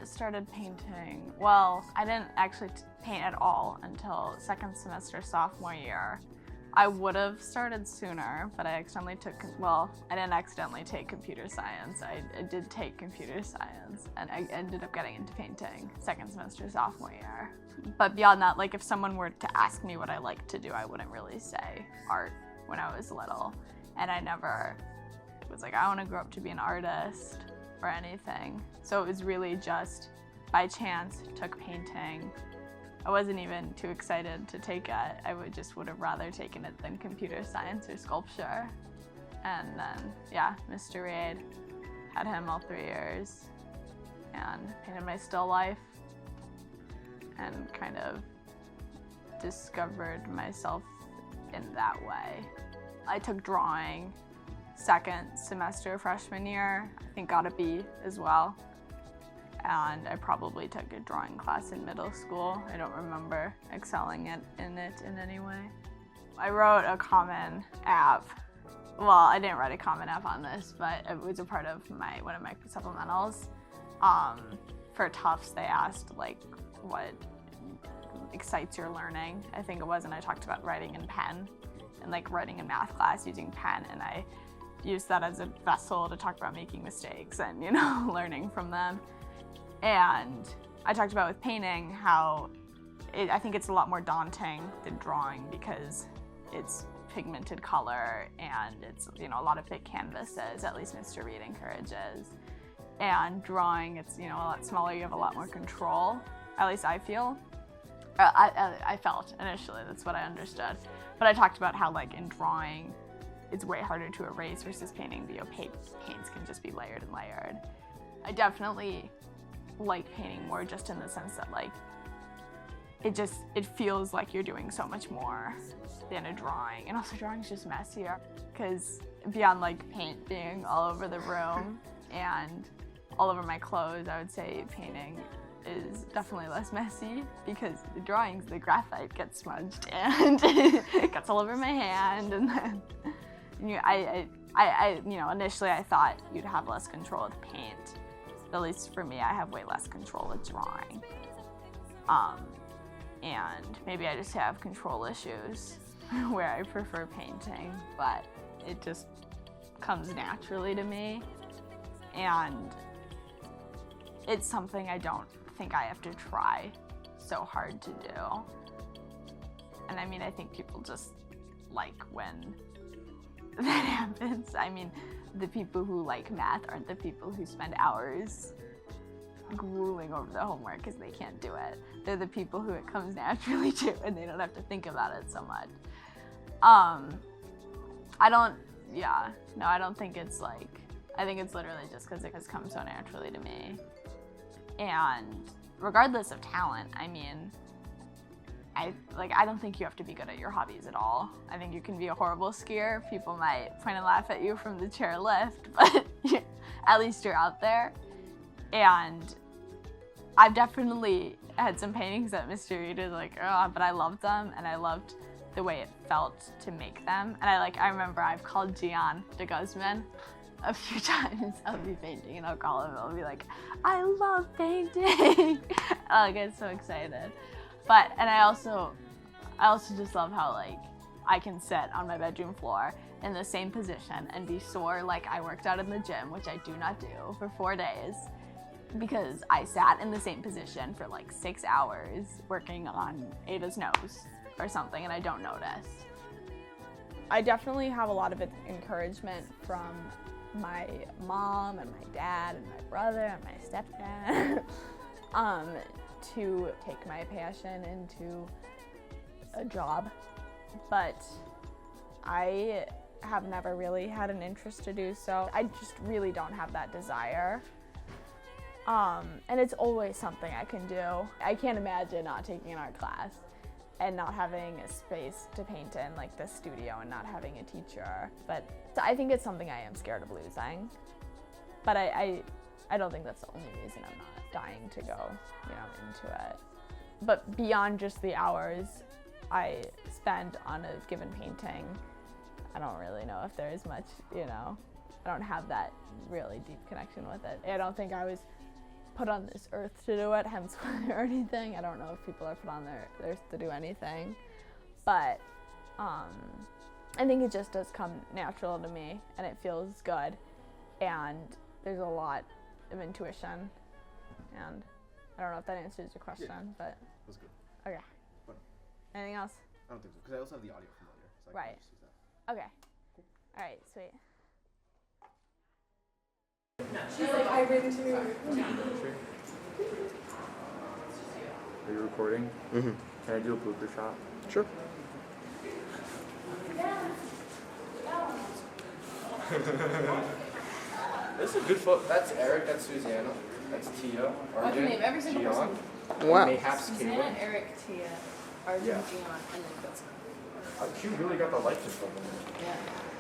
I started painting, well, I didn't actually paint at all until second semester sophomore year. I would have started sooner, but I accidentally took, well, I didn't accidentally take computer science. I did take computer science, and I ended up getting into painting second semester sophomore year. But beyond that, like if someone were to ask me what I like to do, I wouldn't really say art when I was little. And I never was like, I want to grow up to be an artist or anything. So it was really just by chance took painting. I wasn't even too excited to take it. I would have rather taken it than computer science or sculpture. And then, yeah, Mr. Reid, had him all 3 years and painted my still life and kind of discovered myself in that way. I took drawing second semester freshman year. I think got a B as well. And I probably took a drawing class in middle school. I don't remember excelling in it in any way. I wrote a Common App. Well, I didn't write a Common App on this, but it was a part of one of my supplementals. For Tufts, they asked like what excites your learning, I think it was, and I talked about writing in pen and like writing in math class using pen, and I used that as a vessel to talk about making mistakes and, you know, learning from them. And I talked about with painting how I think it's a lot more daunting than drawing because it's pigmented color and it's, you know, a lot of big canvases, at least Mr. Reid encourages. And drawing, it's, you know, a lot smaller, you have a lot more control, at least I feel. I felt initially, that's what I understood. But I talked about how like in drawing, it's way harder to erase versus painting. The opaque paints can just be layered and layered. I definitely like painting more just in the sense that like it feels like you're doing so much more than a drawing. And also drawing's just messier because beyond like paint being all over the room and all over my clothes, I would say painting is definitely less messy because the drawings, the graphite gets smudged and it gets all over my hand, and then you know, initially I thought you'd have less control with paint. At least for me, I have way less control with drawing. And maybe I just have control issues where I prefer painting, but it just comes naturally to me. And it's something I don't think I have to try so hard to do. And I mean, I think people just like when that happens. I mean, the people who like math aren't the people who spend hours grueling over the homework because they can't do it. They're the people who it comes naturally to and they don't have to think about it so much. I don't think it's like, I think it's literally just because it has come so naturally to me. And regardless of talent, I mean, I don't think you have to be good at your hobbies at all. I think you can be a horrible skier. People might point and laugh at you from the chairlift, but at least you're out there. And I've definitely had some paintings that Mr. Reid is like, oh, but I loved them and I loved the way it felt to make them. And I remember I've called Gian de Guzman a few times. I'll be painting and I'll call him and I'll be like, I love painting. I'll get so excited. But, and I also just love how like I can sit on my bedroom floor in the same position and be sore like I worked out in the gym, which I do not do, for 4 days because I sat in the same position for like 6 hours working on Ada's nose or something and I don't notice. I definitely have a lot of encouragement from my mom and my dad and my brother and my stepdad to take my passion into a job, but I have never really had an interest to do so. I just really don't have that desire. And it's always something I can do. I can't imagine not taking an art class and not having a space to paint in, like the studio, and not having a teacher. But I think it's something I am scared of losing. But I don't think that's the only reason I'm not dying to go, you know, into it. But beyond just the hours I spend on a given painting, I don't really know if there's much, you know, I don't have that really deep connection with it. I don't think I was put on this earth to do it, hence why or anything. I don't know if people are put on their earth to do anything, but I think it just does come natural to me, and it feels good, and there's a lot of intuition, and I don't know if that answers your question, but That's good. okay. What? Anything else? I don't think so, because I also have the audio from earlier, so I Right. can just use that. Okay. Cool. All right, sweet. She's like, I ran into her. Are you recording? Mm-hmm. Can I do a blooper shot? Sure. This is a good photo. That's Eric, that's Susanna, that's Tia, I can name every single person. Wow. Mayhaps Susanna, Kaelin. Eric, Tia, Arjun, Yeah. Gian, and then Gutson. Q really got the likeness from them. Yeah.